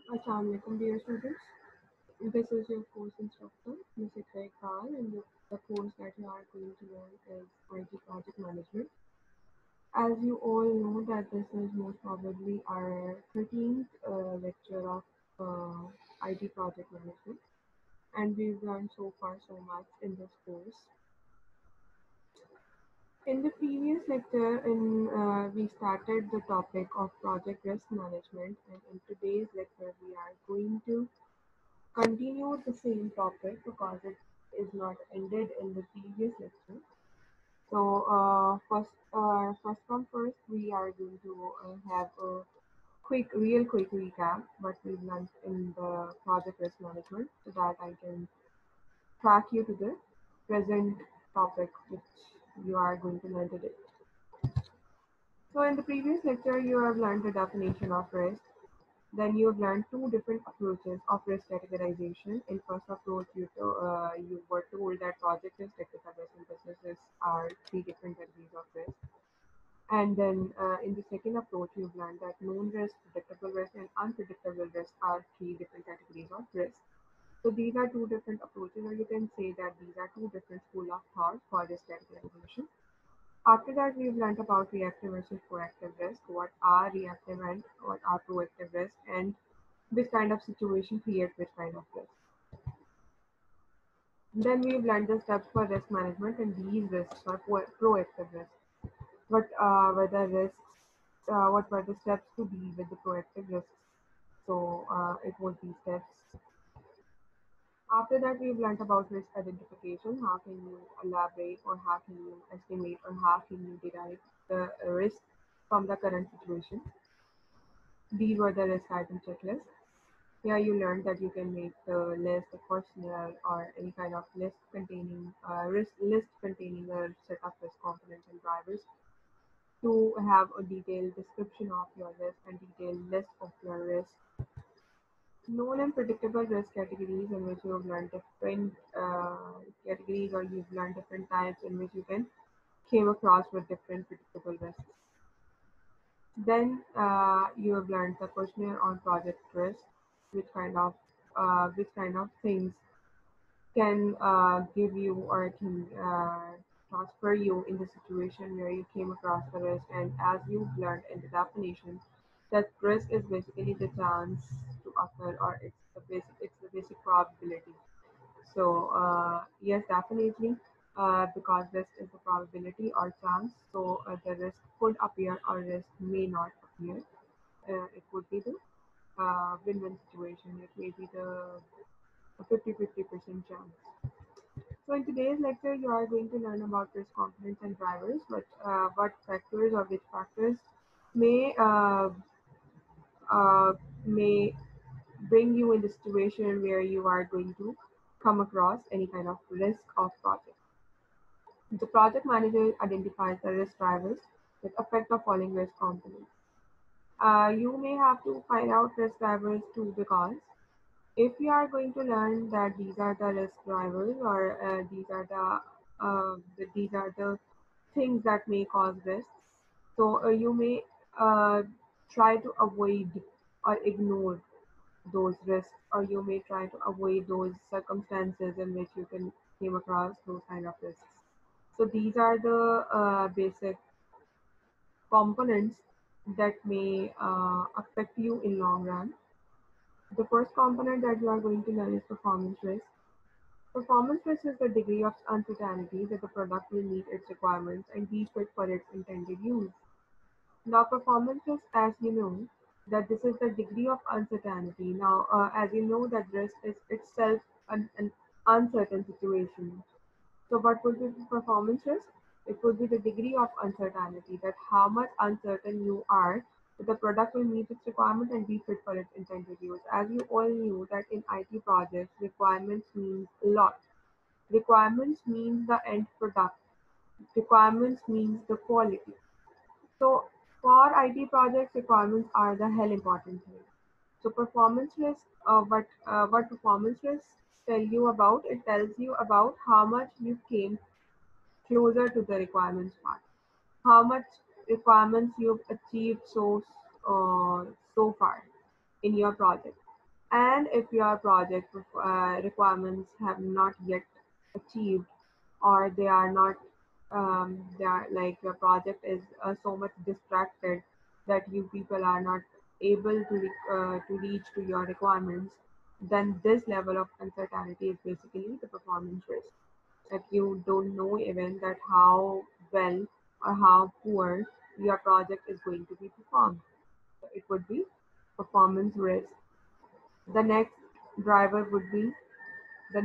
Assalamualaikum dear students. This is your course instructor, Ms. Ikra Iqbal, and the course that you are going to learn is IT Project Management. As you all know that this is most probably our 13th lecture of IT Project Management, and we've learned so far so much in this course. In the previous lecture, we started the topic of project risk management, and in today's lecture, we are going to continue the same topic because it is not ended in the previous lecture. So first come first, we are going to have a real quick recap what we've learned in the project risk management, so that I can track you to the present topic which you are going to learn today. So in the previous lecture, you have learned the definition of risk. Then you have learned two different approaches of risk categorization. In first approach, you were told that project risk, technical risk, and business risk are three different categories of risk. And then in the second approach, you've learned that known risk, predictable risk, and unpredictable risk are three different categories of risk. So these are two different approaches, or you can say that these are two different school of thought for risk categorization. After that, we've learned about reactive versus proactive risk, what are reactive and what are proactive risk, and which kind of situation creates which kind of risk. Then we've learned the steps for risk management, and these risks are proactive risks. Were the risks? What were the steps to deal with the proactive risks? So it was these steps. After that, we've learned about risk identification. How can you elaborate, or how can you estimate, or how can you derive the risk from the current situation? These were the risk item checklists. Here you learned that you can make the list, a questionnaire, or any kind of list containing a set of risk components and drivers to have a detailed description of your risk and detailed list of your risk. Known and predictable risk categories, in which you have learned different categories, or you've learned different types in which you can came across with different predictable risks. Then you have learned the questionnaire on project risk, which kind of things can give you, or can transfer you in the situation where you came across the risk. And as you've learned in the definition, that risk is basically the chance to occur, or it's the basic probability. So yes, definitely, because risk is the probability or chance. So the risk could appear or risk may not appear. It would be the win-win situation. It may be the 50-50% chance. So in today's lecture, you are going to learn about risk components and drivers, but what factors or which factors may uh, may bring you in the situation where you are going to come across any kind of risk of project. The project manager identifies the risk drivers that affect the following risk components. You may have to find out risk drivers too, because if you are going to learn that these are the risk drivers, or these are the things that may cause risks, so you may uh, try to avoid or ignore those risks, or you may try to avoid those circumstances in which you can came across those kind of risks. So these are the basic components that may affect you in long run. The first component that you are going to learn is performance risk. Performance risk is the degree of uncertainty that the product will meet its requirements and be fit for its intended use. Now, performance risk, as you know, that this is the degree of uncertainty. Now, as you know, that risk is itself an uncertain situation. So, what would be the performance risk? It would be the degree of uncertainty, that how much uncertain you are that the product will meet its requirement and be fit for its intended use. As you all knew that in IT projects, requirements means a lot. Requirements means the end product. Requirements means the quality. So for IT projects, requirements are the hell important thing. So performance risk, what performance risks tell you about? It tells you about how much you came closer to the requirements part, how much requirements you've achieved so far in your project. And if your project requirements have not yet achieved, or they are not, they are like your project is so much distracted that you people are not able to reach to your requirements, then this level of uncertainty is basically the performance risk, that you don't know even that how well or how poor your project is going to be performed. So it would be performance risk. The next driver would be, the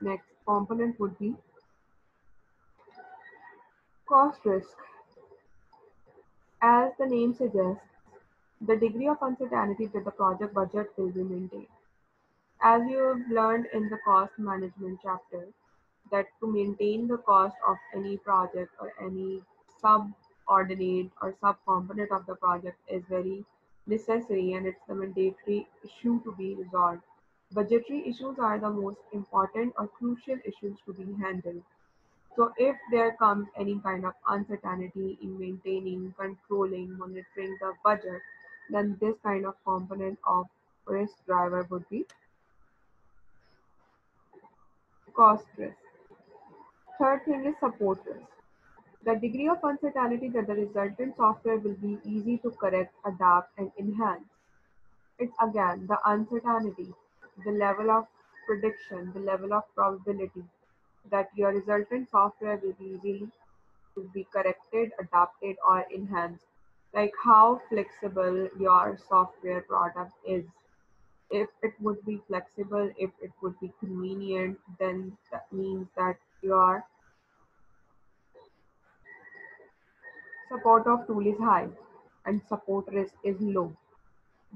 next component would be cost risk. As the name suggests, the degree of uncertainty that the project budget will be maintained. As you have learned in the cost management chapter, that to maintain the cost of any project or any subordinate or subcomponent of the project is very necessary, and it's the mandatory issue to be resolved. Budgetary issues are the most important or crucial issues to be handled. So if there comes any kind of uncertainty in maintaining, controlling, monitoring the budget, then this kind of component of risk driver would be cost risk. Third thing is support risk. The degree of uncertainty that the resultant software will be easy to correct, adapt, and enhance. It's again the uncertainty, the level of prediction, the level of probability that your resultant software will be easily to be corrected, adapted, or enhanced. Like how flexible your software product is. If it would be flexible, if it would be convenient, then that means that your support of tool is high and support risk is low.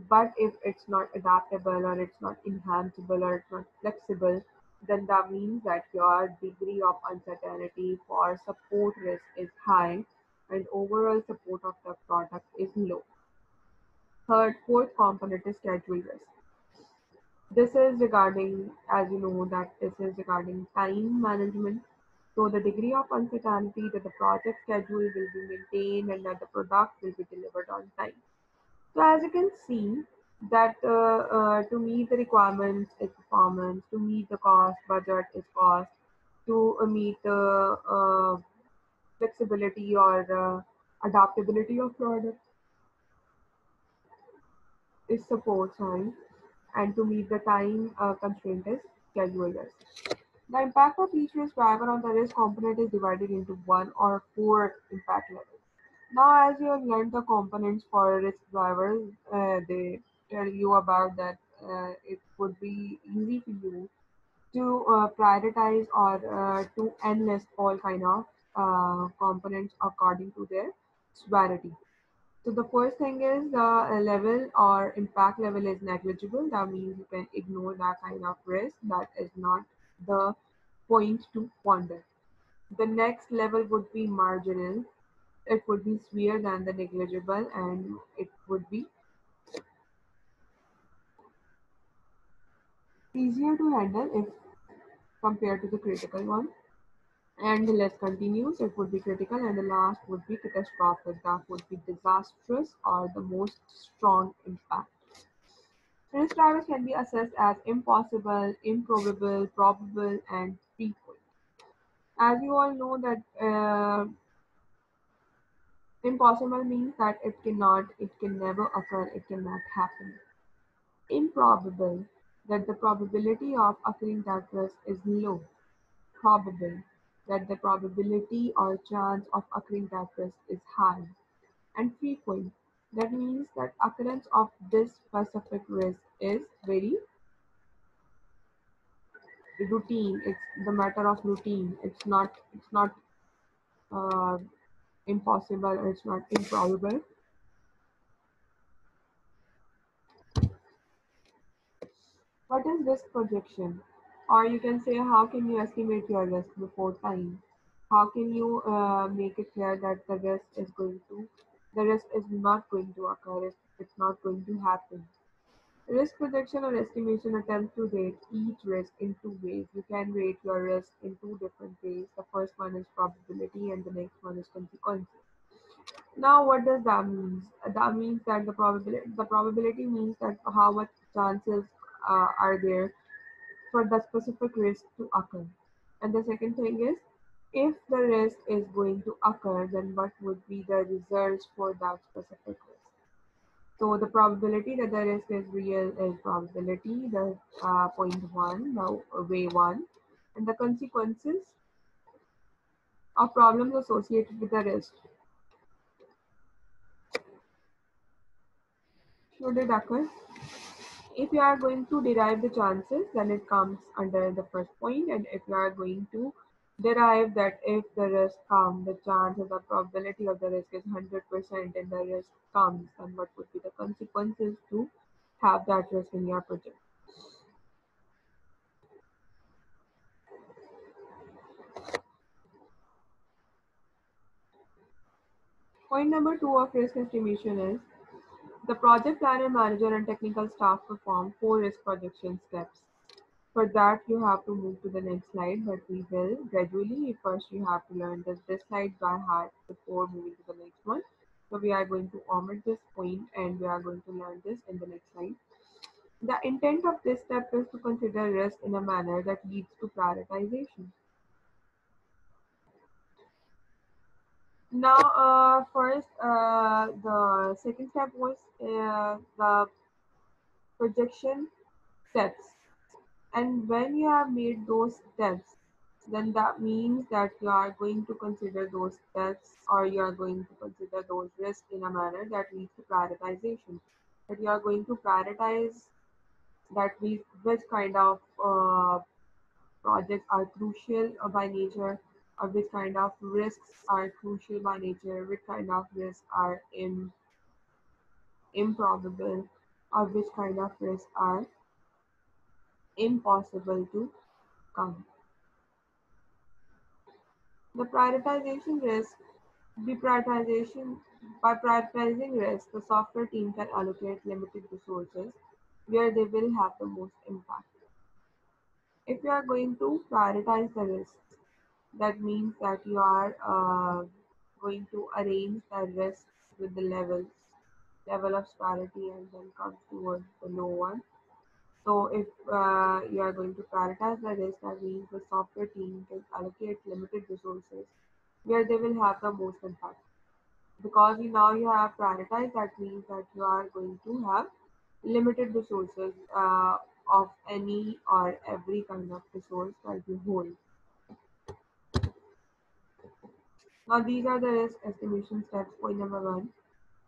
But if it's not adaptable or it's not enhanceable or it's not flexible, then that means that your degree of uncertainty for support risk is high and overall support of the product is low. Fourth component is schedule risk. This is regarding, as you know, that this is regarding time management. So the degree of uncertainty that the project schedule will be maintained and that the product will be delivered on time. So as you can see that to meet the requirements is performance, to meet the cost budget is cost, to meet the flexibility or adaptability of product is support, sorry, and to meet the time constraint is schedule risk. The impact of each risk driver on the risk component is divided into one or four impact levels. Now, as you have learned the components for risk drivers, they tell you about that it would be easy for you to prioritize or to enlist all kind of components according to their severity. So the first thing is the level or impact level is negligible. That means you can ignore that kind of risk. That is not the point to ponder. The next level would be marginal. It would be severe than the negligible, and it would be easier to handle if compared to the critical one. And the less continuous, it would be critical, and the last would be catastrophic. That would be disastrous or the most strong impact. Risk drivers can be assessed as impossible, improbable, probable, and frequent. As you all know that impossible means that it cannot, it can never occur, it cannot happen. Improbable, that the probability of occurring that risk is low. Probable, that the probability or chance of occurring that risk is high. And frequent, that means that occurrence of this specific risk is very routine. It's the matter of routine. It's not uh, impossible, or it's not improbable. What is risk projection? Or you can say, how can you estimate your risk before time? How can you make it clear that the risk is not going to occur, if it's not going to happen? Risk projection or estimation attempts to rate each risk in two ways. You can rate your risk in two different ways. The first one is probability and the next one is consequences. Now, what does that mean? That means that the probability means that how much chances are there for the specific risk to occur. And the second thing is, if the risk is going to occur, then what would be the results for that specific risk? So the probability that the risk is real is probability, the point one, the way one, and the consequences of problems associated with the risk. Should it occur? If you are going to derive the chances, then it comes under the first point. And if you are going to derive that if the risk comes, the chances or probability of the risk is 100% and the risk comes, then what would be the consequences to have that risk in your project? Point number two of risk estimation is the project planner, manager, and technical staff perform 4 risk projection steps. For that, you have to move to the next slide, but we will gradually. First, you have to learn this slide by heart before moving to the next one. So we are going to omit this point and we are going to learn this in the next slide. The intent of this step is to consider risk in a manner that leads to prioritization. Now, first, the second step was the projection steps. And when you have made those steps, then that means that you are going to consider those steps or you are going to consider those risks in a manner that leads to prioritization. That you are going to prioritize that which kind of projects are crucial by nature, or which kind of risks are crucial by nature, which kind of risks are improbable, or which kind of risks are impossible to come. The prioritization risk, deprioritization, by prioritizing risk, the software team can allocate limited resources where they will have the most impact. If you are going to prioritize the risks, that means that you are going to arrange the risks with the level of priority and then come towards the low one. So if you are going to prioritize the risk, that means the software team can allocate limited resources where they will have the most impact. Because now you have prioritized, that means that you are going to have limited resources of any or every kind of resource that you hold. Now these are the risk estimation steps. Point number one,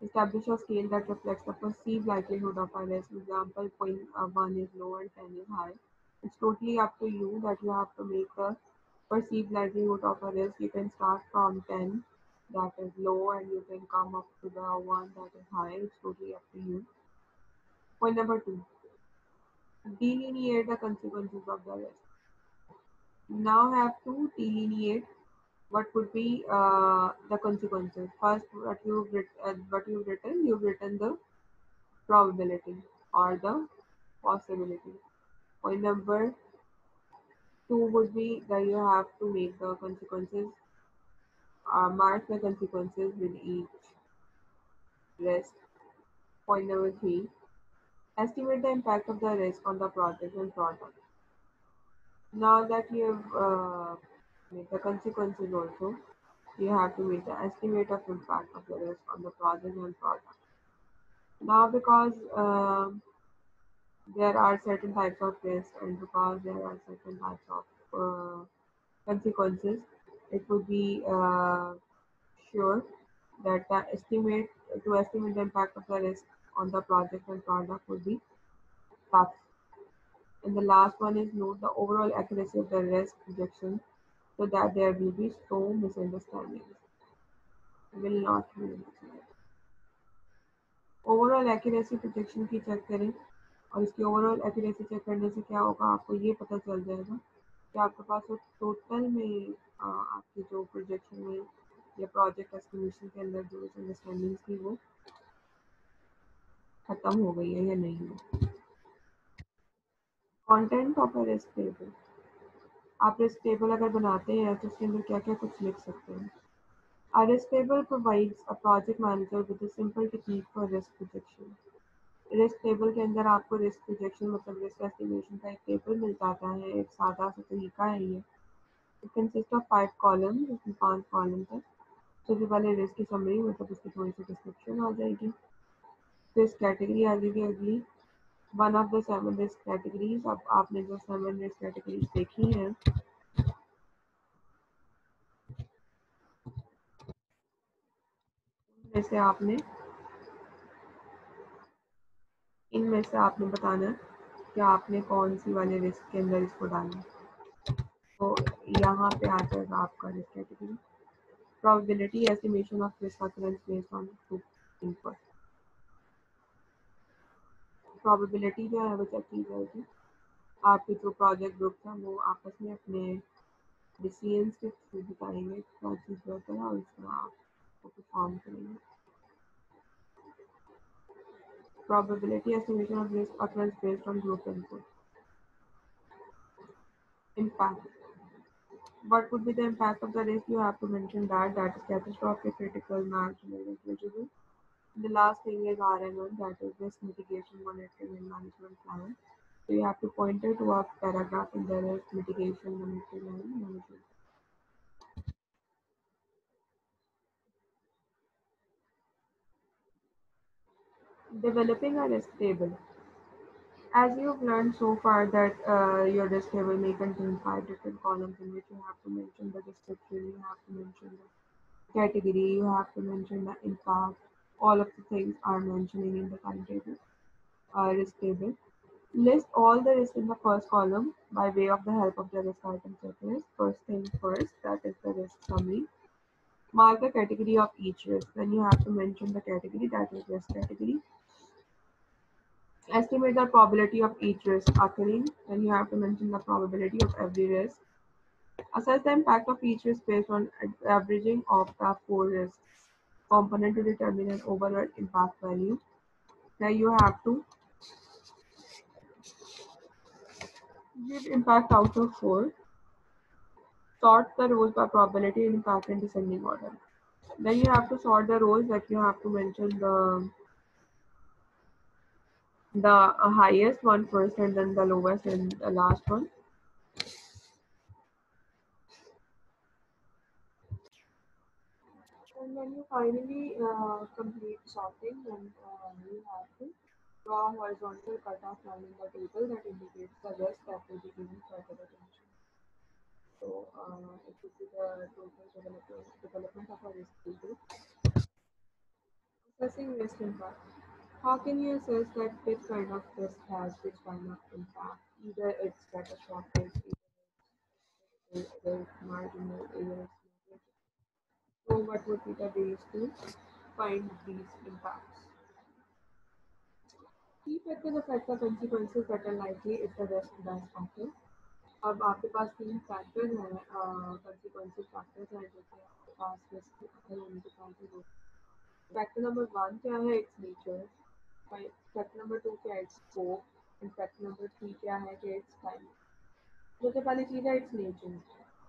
establish a scale that reflects the perceived likelihood of a risk. Example, point one is low and 10 is high. It's totally up to you that you have to make the perceived likelihood of a risk. You can start from 10, that is low, and you can come up to the one that is high. It's totally up to you. Point number two, delineate the consequences of the risk. Now have to delineate what would be the consequences. First, you've written the probability or the possibility. Point number two would be that you have to make the consequences, mark the consequences with each risk. Point number three, estimate the impact of the risk on the project and product. Now that you have made the consequences also, you have to make the estimate of impact of the risk on the project and product. Now because there are certain types of risk and because there are certain types of consequences, it would be sure that to estimate the impact of the risk on the project and product would be tough. And the last one is note the overall accuracy of the risk projection so that there will be no misunderstandings. Will not be misunderstandings. Overall accuracy projection की check करें और इसकी overall accuracy check करने से क्या होगा, आपको ये पता चल जाएगा कि आपके पास वो टोटल में आपकी जो प्रोजेक्शन में या प्रोजेक्ट एस्टिमेशन के अंदर जो अंडरस्टैंडिंग थी वो खत्म हो गई है या नहीं है. Content of a risk table. आप रिस्क टेबल अगर बनाते हैं तो उसके अंदर क्या क्या कुछ लिख सकते हैं. A risk table provides a project manager with a simple technique for risk projection. Risk table के अंदर आपको रिस्क प्रोजेक्शन मतलब रिस्क एस्टिमेशन का एक टेबल मिल जाता है। एक सादा सा तरीका है ये। इट कंसिस्ट ऑफ 5 कॉलम, जिसमें 5 कॉलम है। सबसे पहले रिस्क की समरी मतलब उसकी थोड़ी सी डिस्क्रिप्शन आ जाएगी। रिस्क कैटेगरी आ जाएगी अगली, one of the 7 risk categories. अब आपने जो 7 रिस्क कैटेगरीज देखी हैं, इनमें से आपने बताना है कि आपने कौन सी वाले रिस्क के अंदर इसको डालना है। तो यहाँ पे आ जाएगा आपका risk category. Probability estimation of risk occurrence based on group input. Probability जो है वो चेक की जाएगी। आपके जो प्रोजेक्ट ग्रुप हैं वो आपस में अपने डिसीजंस के थ्रू बताएंगे क्या चीज़ बेहतर है और इस तरह आप परफॉर्म करेंगे। Probability estimation of risk occurs based on group input. Impact. What would be the impact of the risk? You have to mention that is catastrophic, critical, marginal, negligible. The last thing is RMM, that is risk mitigation, monitoring and management plan. So you have to point it to a paragraph in the risk mitigation, monitoring and management. Developing a risk table. As you've learned so far that your risk table may contain 5 different columns in which you have to mention the description, you have to mention the category, you have to mention the impact. All of the things are mentioning in the timetable, risk table. List all the risks in the first column by way of the help of the risk item checklist. First thing first, that is the risk summary. Mark the category of each risk. Then you have to mention the category, that is risk category. Estimate the probability of each risk occurring. Then you have to mention the probability of every risk. Assess the impact of each risk based on averaging of the 4 risks component to determine an overall impact value. Now you have to give impact out of 4. Sort the rows by probability and impact in descending order. Then you have to sort the rows, that you have to mention the highest one first and then the lowest and the last one. And when you finally complete sorting, then you have to draw a horizontal cutoff line in the table that indicates the rest that will be given further attention. So it will be the total development of a risk table. Assessing risk impact. How can you assess that which kind of risk has which kind of impact? Either it's catastrophic, either it's marginal, either it's negligible. So what would be the ways to find these impacts? Key factors affect the consequences that are likely if the risk does occur. अब आपके पास 3 factors हैं, consequences factors हैं जो कि आपके पास risk के अगर होने के चांसेस होते हैं। फैक्टर नंबर 1 क्या है? It's nature. फैक्टर नंबर 2 क्या है? It's scope. And factor number 3 क्या है? कि इट्स टाइम। सबसे पहली चीज़ है it's nature.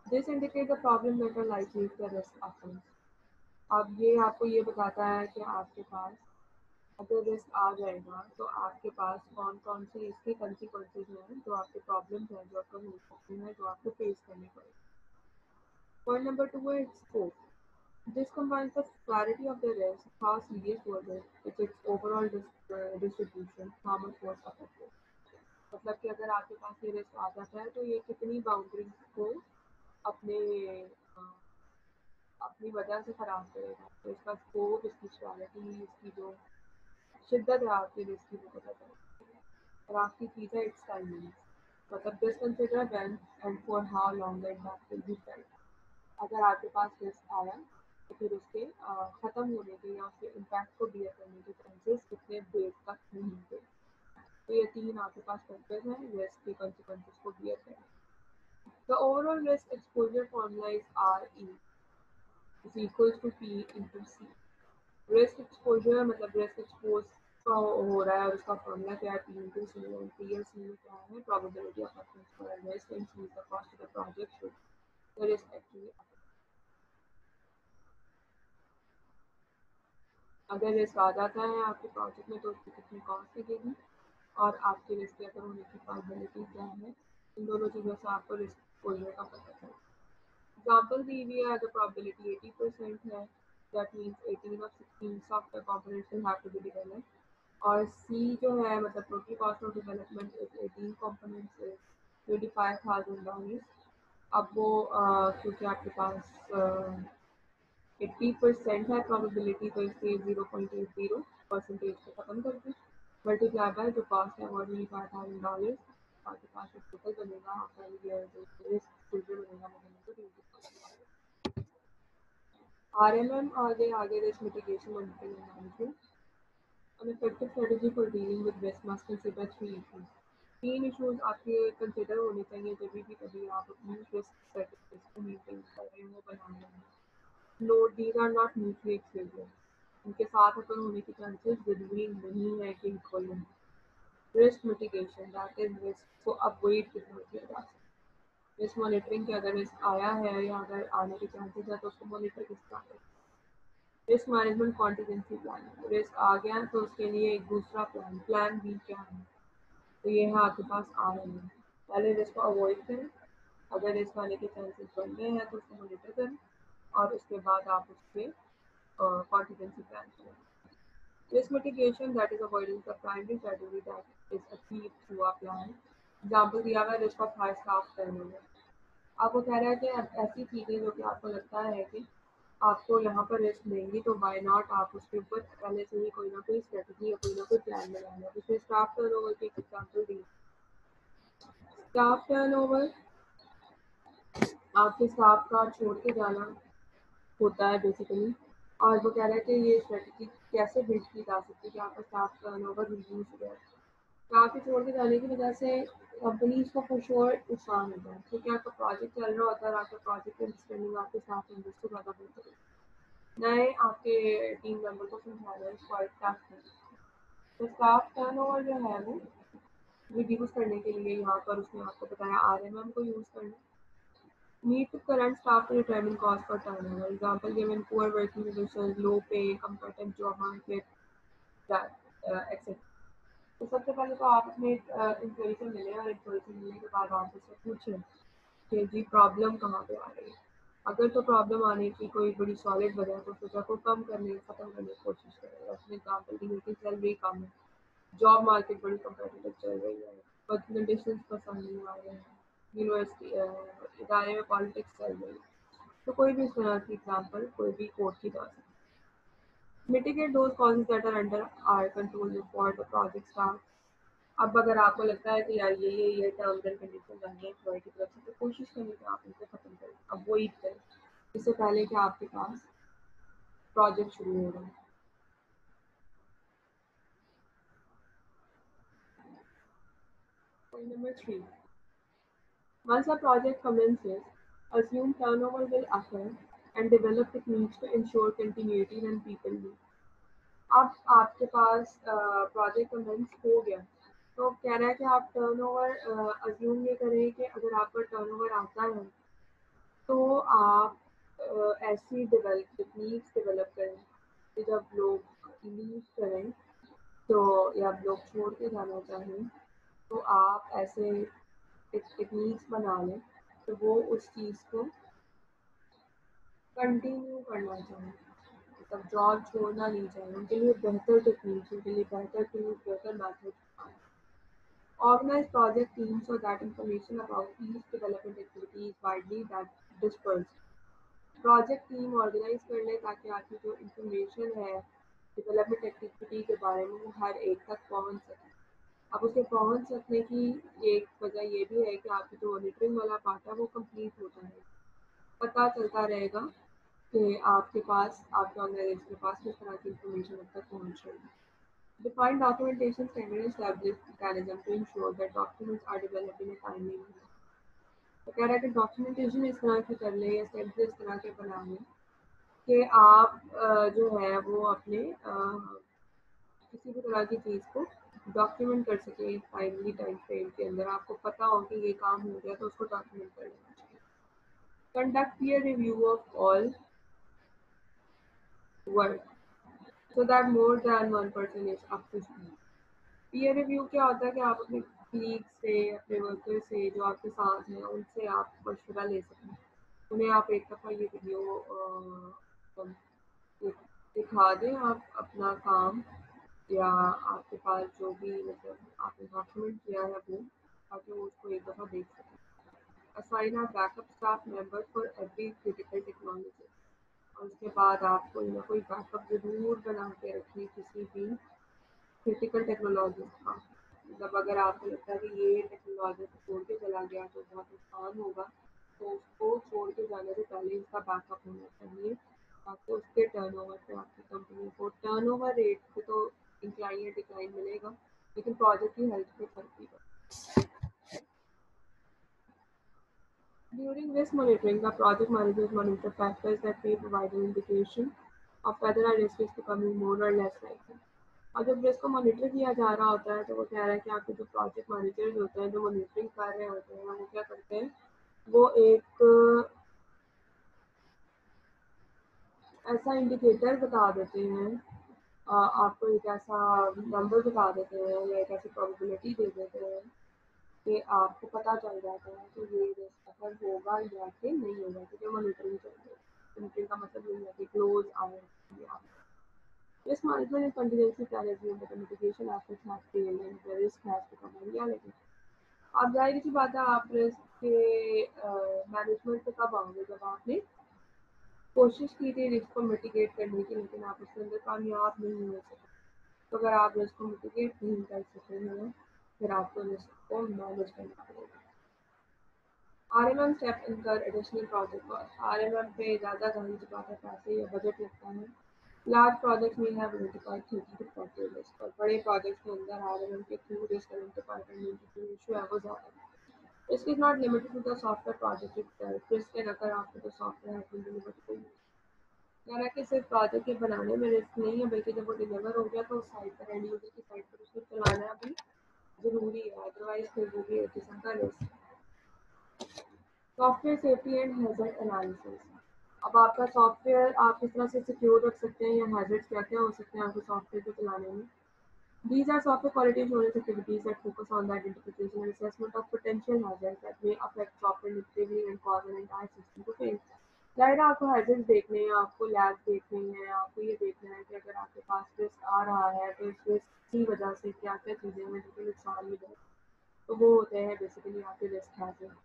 This indicate the problem that are likely if the risk occurs. अब ये आपको ये बताता है कि आपके पास अगर रिस्क आ जाएगा तो आपके पास कौन कौन से इसके कंसिक्वेंसेज हैं, जो आपके प्रॉब्लम्स हैं जो आपको हो सकती हैं, जो आपको फेस करनी पड़ेगी। पॉइंट नंबर 2 है it's scope. This combines the clarity of the risk, how serious was it, with its overall distribution, how much was affected. मतलब कि अगर आपके पास ये रिस्क आ जाता है तो ये कितनी बाउंड्री को अपने अ, अपनी वजह से खराब करेगा। तो इसका स्कोप, इसकी स्पेशलिटी, इसकी जो शिद्दत है आपके रिस्क की, वो पता चलेगी। और आखिरी चीज़ है इट्स टाइमिंग। मतलब this consider when and for how long the impact will be felt. अगर आपके पास रिस्क आया तो फिर उसके ख़त्म होने के या उसके इम्पैक्ट को बियर करने के चांसेस कितने देर तक नहीं होंगे। तो ये 3 आपके पास फैक्टर्स हैं रिस्क के कंसिक्वेंसेस को बियर करने। The overall risk exposure formula is RE is equals to P into C. Risk exposure मतलब रिस्क एक्सपोज का हो रहा है और उसका फॉर्मूला क्या है? P into C। और P और C में क्या है? Probability of occurrence for a risk and C is the cost of the project should the risk actually occur. अगर रिस्क आ जाता है आपके प्रोजेक्ट में तो उसकी कितनी कॉस्ट लगेगी और आपके रिस्क लेकर होने की प्रोबेबिलिटी क्या है। इन दोनों चीज़ों से आपको रिस्क खोलने का पता चलता है। एग्जाम्पल दी हुई है, अगर प्रोबेबिलिटी 80% है, that means 18 of 16 software components will have to be developed. और सी जो है मतलब total cost of development is 18 components is $25,000। अब वो क्योंकि आपके पास 80% है प्रोबेबिलिटी, तो इसलिए 0.80 को ख़त्म करके मल्टीप्लाई बाय जो कॉस्ट है वो $25,000। आपके पास जो टोटल बनेगा आपका ये जो रिस्क जो बनेगा वो बनेगा। RMM आगे आगे risk mitigation monitoring and management. An effective strategy for dealing with risk must consider three issues. तीन इश्यूज आपके कंसिडर होने चाहिए जब भी कभी आप अपनी रिस्क स्ट्रेटजीज को मेंटेन कर रहे हो, बना रहे हो। No, these are not mutually exclusive. इनके साथ अगर होने के चांसेस जरूरी नहीं है कि इक्वल हो। Risk mitigation that is risk को अवॉइड कितना किया जा सकता है। रिस्क मॉनिटरिंग के अगर रिस्क आया है या अगर आने के चांसेस है तो उसको मॉनिटर किस तरह करें। Risk management contingency plan, risk आ गया तो उसके लिए एक दूसरा प्लान, प्लान बी क्या है, तो ये है आपके पास आ रहे हैं। पहले रिस्क को अवॉइड करें, अगर रिस्क आने के चांसेस बन रहे हैं तो उसको मॉनिटर करें और उसके बाद आप उसके कॉन्टीजेंसी प्लान करें। Risk mitigation, that is avoidance, the primary strategy that is achieved through a plan. Example दिया हुआ है risk of high staff turnover. आपको कह रहा है कि अब ऐसी चीज़ें जो कि आपको लगता है कि आपको यहाँ पर रिस्क देंगी तो वाई नॉट आप उसके ऊपर पहले से ही कोई ना कोई स्ट्रेटजी या कोई ना कोई प्लान बना लें। इसमें स्टाफ टर्नओवर की एग्जाम्पल दी। स्टाफ टर्नओवर आपके स्टाफ का छोड़ के जाना होता है बेसिकली, और वो कह रहा है कि ये स्ट्रेटजी कैसे बिल्ड की जा सकती है कि आपका स्टाफ टर्नओवर रिड्यूस हो जाए। स्टाफ के छोड़ के जाने की वजह से कंपनीज को फॉर श्योर नुकसान होता है, क्योंकि आपका प्रोजेक्ट चल रहा होता है और आपका प्रोजेक्ट की अंडरस्टैंडिंग आपके स्टाफ मेंबर्स से ज़्यादा बेहतर है। नए आपके टीम मेंबर को समझाना इज क्वाइट टफ है। तो स्टाफ टर्नओवर जो है वो रिड्यूस करने के लिए यहाँ पर उसने आपको बताया RMM को यूज़ करना। Need to current staff to determine cost per turnover. Example given: poor working conditions, low pay, competitive job market, that etc. तो सबसे पहले तो आप अपने इंफॉर्मेशन मिलें और इंफॉर्मेशन मिलने के बाद आप उससे पूछें कि जी प्रॉब्लम कहाँ पे आ रही है। अगर तो प्रॉब्लम आने की कोई बड़ी सॉलिड वजह तो सोचा को कम करने ख़त्म करने की कोशिश करें। अपने एग्जाम्पल दी कि सैलरी कम है, जॉब मार्केट बड़ी कम्पेटिटिव चल रही है, वर्किंग कंडीशंस पसंद नहीं आ रहे हैं, यूनिवर्सिटी इदारे में पॉलिटिक्स चल रही है। तो कोई भी इस तरह की एग्जाम्पल कोई भी कोर्ट की जा सकती है। Mitigate those causes that are under our control before the project start. अब अगर आपको लगता है कि यार ये टर्म्स एंड कंडीशन बन गए एम्प्लॉय की तरफ से, तो कोशिश करें कि आप इनको खत्म करें, अवॉइड करें, इससे पहले कि आपके पास प्रोजेक्ट शुरू हो रहा है। Point number 3. Once a project commences, assume turnover will occur and develop techniques to ensure continuity when people leave. अब आपके पास प्रोजेक्ट कमेंस हो गया तो कह रहा है कि आप टर्नओवर अज्यूम ये करें कि अगर आपका टर्नओवर आता है तो आप ऐसी टेक्निक्स डेवलप करें कि जब लोग लीव करें तो या लोग छोड़ के जाना चाहें तो आप ऐसे टेक्निक्स बना लें तो वो उस चीज़ को कंटिन्यू करना चाहें, मतलब जॉब छोड़ना नहीं चाहिए। उनके लिए बेहतर टेक्निक्स, उनके लिए बेहतर टूल्स, बेहतर methods. Organize project teams so that information about each development activity is widely that dispersed. Project team organize कर लें ताकि आपकी जो इंफॉर्मेशन है डेवलपमेंट एक्टिविटी के बारे में वो हर एक तक पहुंच सके। अब उसके पहुंच सकने की एक वजह ये भी है कि आपकी जो मॉनिटरिंग वाला पार्ट है वो कंप्लीट हो जाएगा, पता चलता रहेगा कि आपके पास आपके ऑर्गेनाइजेशन के पास किस तरह की इंफॉर्मेशन अब तक पहुंच रही है। Define documentation standard established mechanism to ensure that documents are developed in a timely manner. तो कह रहा है कि डॉक्यूमेंटेशन इस तरह की कर ले या स्टेप्स इस तरह के बना लें कि आप जो है वो अपने किसी भी तरह की चीज़ को डॉक्यूमेंट कर सकें टाइमली टाइम फ्रेम के अंदर। आपको पता हो कि ये काम हो गया तो उसको डॉक्यूमेंट कर लेना चाहिए। Conduct peer review of all work. so that more than one person is up to speed. Peer review क्या होता है कि आप अपने कलीग से, अपने वर्कर से जो आपके साथ हैं, उनसे आप मशवरा ले सकें। उन्हें आप एक दफ़ा ये वीडियो दिखा दें, आप अपना काम या आपके पास जो भी मतलब आपने डॉक्यूमेंट किया है वो, ताकि वो उसको एक दफ़ा देख सकें। Assign a backup staff member for every critical technology, और उसके बाद आप कोई ना कोई बैकअप ज़रूर बना के रखें किसी भी क्रिटिकल टेक्नोलॉजी का। मतलब अगर आपको लगता है कि ये टेक्नोलॉजी को छोड़ के चला गया तो बहुत नुकसान होगा, तो उसको छोड़ के जाने से पहले इसका बैकअप होना चाहिए, ताकि उसके टर्नओवर पे आपकी कंपनी को टर्नओवर रेट पे तो इंक्लाइन या डिक्लाइन मिलेगा, लेकिन प्रोजेक्ट की हेल्थ पे फर्क भी पड़ेगा। During risk monitoring, the project managers monitor factors that may provide an indication of whether a risk is becoming more or less likely. और जब रिस्क को मॉनिटर किया जा रहा होता है तो वो कह रहा है कि आपके जो प्रोजेक्ट मैनेजर्स होते हैं, जो मॉनिटरिंग कर रहे होते हैं, वो क्या करते हैं, वो एक ऐसा इंडिकेटर बता देते हैं, आपको एक ऐसा नंबर बता देते हैं या एक ऐसी प्रोबेबिलिटी दे देते हैं कि आपको पता चल जाता है कि ये रिस्क अगर होगा या कि नहीं होगा, क्योंकि मॉनिटरिंग चल रही है। मॉनिटरिंग का मतलब ये है कि क्लोज आए या risk management and contingency planning that the mitigation efforts have failed and the risk has become a reality. अब जाहिर सी बात है, आप रिस्क के मैनेजमेंट पे कब आओगे, जब आपने कोशिश की थी रिस्क को मिटिगेट करने की, लेकिन आप उसके अंदर कामयाब नहीं हो सके। तो अगर आप रिस्क को मिटिगेट नहीं कर सके हैं, फिर आपको रिस्क को मैनेज करना पड़ेगा। RMM स्टेप इनकर एडिशनल प्रोजेक्ट कॉस्ट। RMM पे ज़्यादा जाहिर सी बात है पैसे या बजट लगता है। लार्ज प्रोजेक्ट्स में have identified 30 to 40 risk, और बड़े प्रोजेक्ट्स के अंदर RMM के थ्रू रिस्क आइडेंटिफाई करने की जो इशू है वो ज़्यादा है। Risk is not limited to the software project itself. Risk can occur after the software has been delivered to the user. यानी कि सिर्फ प्रोजेक्ट के बनाने में रिस्क नहीं है, बल्कि जब वो डिलीवर हो गया तो उस साइट पर, एंड यूजर की साइट पर उसको चलाना भी ज़रूरी है, अदरवाइज फिर वो भी एक किस्म का risk. Software safety and hazard analysis. अब आपका सॉफ्टवेयर आप किस तरह से सिक्योर रख सकते हैं या हैजर्ड्स क्या क्या हो सकते हैं आपके सॉफ्टवेयर को चलाने में। These are software quality assurance activities that focus on the identification and assessment of potential hazards that may affect software negatively and cause an entire system to fail. ज़ाहिर है आपको हैजर्ड्स देखने हैं, आपको लैब देखने हैं, आपको ये देखना है कि अगर आपके पास रिस्क आ रहा है तो इस रिस्क की वजह से क्या क्या चीज़ें हैं जो कि नुकसान भी दें, तो वो होते हैं बेसिकली आपके risk hazard.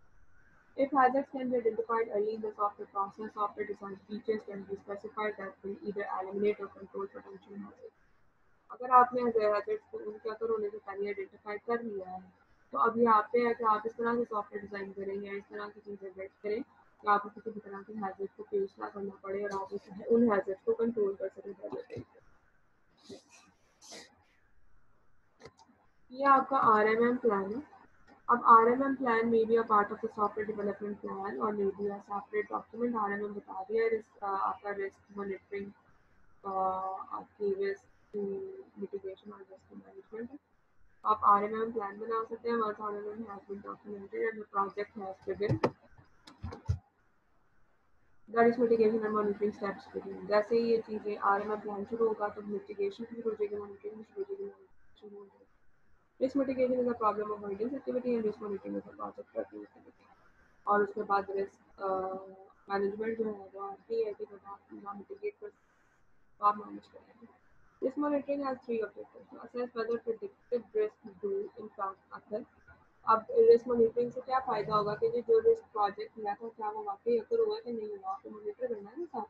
If hazards can be identified early in the software process, software design features can be specified that will either eliminate or control potential hazards. अगर आपने हैजर्ड्स को उनके अगर होने से पहले आइडेंटिफाई कर लिया है, तो अभी आप पे है कि आप इस तरह से सॉफ्टवेयर डिज़ाइन करें या इस तरह की चीज़ें वेट करें कि आपको किसी भी तरह के हैजर्ड को फेस ना करना पड़े और आप उन हैजर्ड्स को कंट्रोल कर सकें पहले से। ये आपका RMM प्लान है। अब RMM plan may be a part of the software development plan or may be a separate document. RMM बता दिया आपका risk monitoring, आपकी risk mitigation और risk management है। आप RMM plan बना सकते हैं। Once RMM has been documented and the project has begun, the risk mitigation and monitoring steps begin. जैसे ही ये चीज़ें RMM plan शुरू होगा तो mitigation शुरू हो जाएगी, monitoring शुरू हो जाएगी, शुरू हो जाएगी। Risk mitigation is a problem avoidance activity and risk monitoring is a project tracking activity. और उसके बाद रिस्क मैनेजमेंट जो है वो आती है कि जब आप मिटिगेट कर तो आप मैनेज करेंगे। Risk monitoring has three objectives to assess whether predicted risk do in fact occur. अब रिस्क मॉनिटरिंग से क्या फ़ायदा होगा कि जो रिस्क प्रोजेक्ट हुआ था क्या वो वाकई अकर हुआ कि नहीं हुआ, आपको मॉनिटर करना है ना साथ।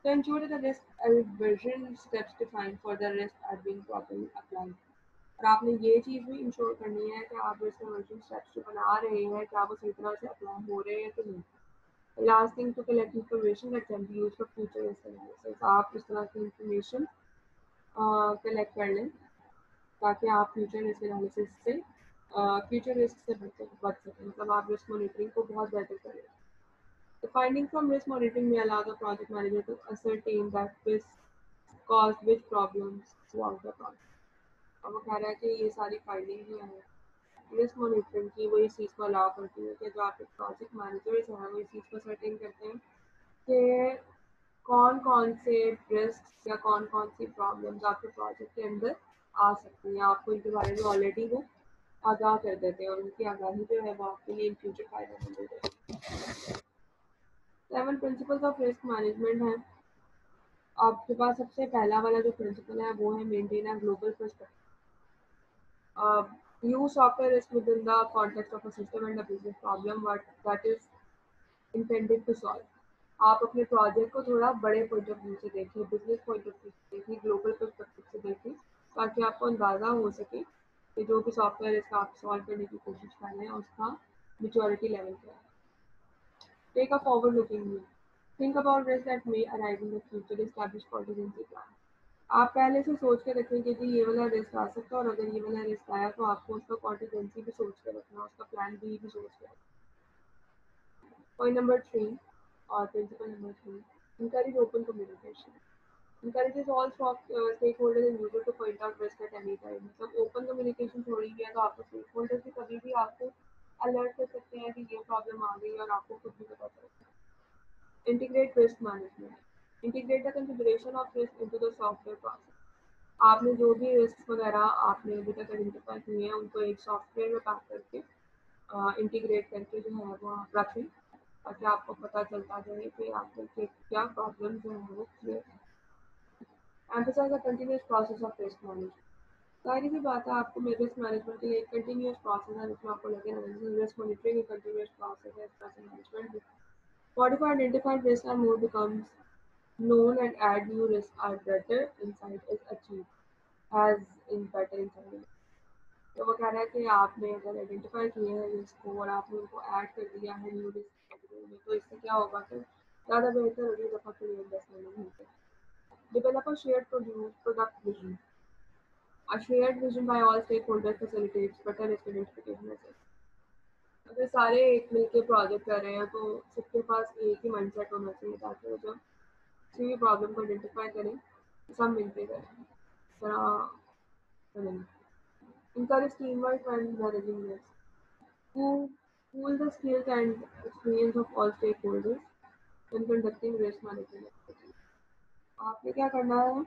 तो ensure that the risk aversion steps defined for the risk are being properly applied. और आपने ये चीज़ भी इंश्योर करनी है कि आप रिस्क एवर्जन स्टेप्स जो बना रहे हैं क्या वो सही तरह से अप्लाई हो रहे हैं कि नहीं। Last thing to collect information that can be used for future risk analysis. आप इस तरह की इंफॉर्मेशन कलेक्ट कर लें ताकि आप फ्यूचर रिस्क एनालिसिस से फ्यूचर रिस्क से बच सकें, मतलब आप रिस्क मॉनिटरिंग को बहुत बेहतर करें। The finding from risk monitoring may allow the project manager to ascertain that risk caused which problems throughout the project. अब वो कह रहा है कि ये सारी फाइंडिंग जो है रिस्क मॉनिटरिंग की, वो इस चीज़ को अलाउ करती है कि जो आपके प्रोजेक्ट मैनेजर्स हैं वो इस चीज़ को सर्टेन करते हैं कि कौन कौन से रिस्क या कौन कौन सी प्रॉब्लम्स आपके प्रोजेक्ट के अंदर आ सकती हैं, आपको इनके बारे में ऑलरेडी वो आगाह कर देते हैं और उनकी आगाही जो है वो आपके लिए इन फ्यूचर फायदेमंद हो जाएगी। 7 प्रिंसिपल्स ऑफ रिस्क मैनेजमेंट है। आपके पास सबसे पहला वाला जो प्रिंसिपल है वो है maintain a global perspective. Use software risk within the context of a system and a business problem what that is intended to solve. आप अपने प्रोजेक्ट को थोड़ा बड़े पॉइंट ऑफ व्यू से देखिए, बिजनेस पॉइंट ऑफ व्यू से देखिए, global perspective से देखिए, ताकि आपको अंदाज़ा हो सके कि जो भी सॉफ्टवेयर इसका आप सॉल्व करने की कोशिश कर रहे हैं उसका मेच्योरिटी लेवल क्या है। Take a forward looking view. Think about risk that may arise in the future, establish contingency plan. आप पहले से सोच के रखेंगे कि ये वाला रिस्क आ सकता है और अगर ये वाला रिस्क आया तो आपको उसका कॉन्टिजेंसी भी सोच के रखना, उसका प्लान बी भी सोच के रखना। पॉइंट नंबर 3 और principle number 3, encourage open communication. Encourages all stakeholders and users to point out risk at any time. मतलब ओपन कम्युनिकेशन छोड़ेंगे तो आपको स्टेक होल्डर्स भी कभी भी आपको अलर्ट कर सकते हैं कि ये प्रॉब्लम आ गई और आपको खुद भी पता चलेगा। Integrate risk management. Integrate the consideration of risk into the software process. आपने जो भी रिस्क वगैरह आपने अभी तक आइडेंटिफाई किए हैं उनको एक सॉफ्टवेयर में पैक करके इंटीग्रेट करके जो है वो आप रखें, ताकि आपको पता चलता जाए कि आपको क्या प्रॉब्लम जो है वो क्लियर है। Emphasize the continuous process of risk management. जाहिर सी बात है आपको रिस्क मैनेजमेंट के लिए एक कंटिन्यूअस प्रोसेस है जिसमें आपको लगे रहना। रिस्क मॉनिटरिंग एक कंटिन्यूअस प्रोसेस है, इस तरह से मैनेजमेंट भी। Modify identified risk and more becomes known and add new risks are better insight is achieved as in better insight। तो वो कह रहा है कि आपने अगर आइडेंटिफाई किए हैं रिस्क को और आपने उनको ऐड कर दिया है न्यू रिस्क कैटेगरी में, तो इससे क्या होगा कि ज़्यादा बेहतर अगली दफ़ा के लिए अंडरस्टैंडिंग हो सके। Develop a shared product vision. A shared vision by all stakeholders facilitates better risk identification assessment। अगर सारे एक मिलके प्रोजेक्ट कर रहे हैं तो सबके पास एक ही माइंडसेट होना चाहिए, ताकि वो जब किसी भी प्रॉब्लम को आइडेंटिफाई करें तो सब मिलके करें, इस तरह करें। Encourage teamwork when managing risk. Who pool the skills and experience of all stakeholders when conducting risk management activities। आपने क्या करना है,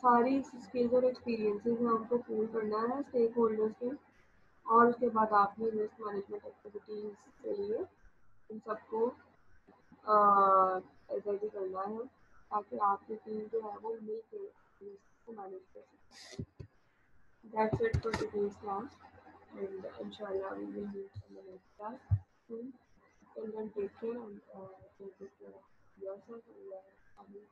सारी स्किल्स और एक्सपीरियंसेस हैं उनको पूल करना है स्टेक होल्डर्स के, और उसके बाद आपने रिस्क मैनेजमेंट एक्टिविटीज़ के लिए इन सबको रेडी करना है, ताकि आपकी टीम जो है वो मिल के रिस्क को मैनेज कर सके। That's it for today's class and inshallah we will meet in the next class soon. Till then, take care and take good care of yourself and your family.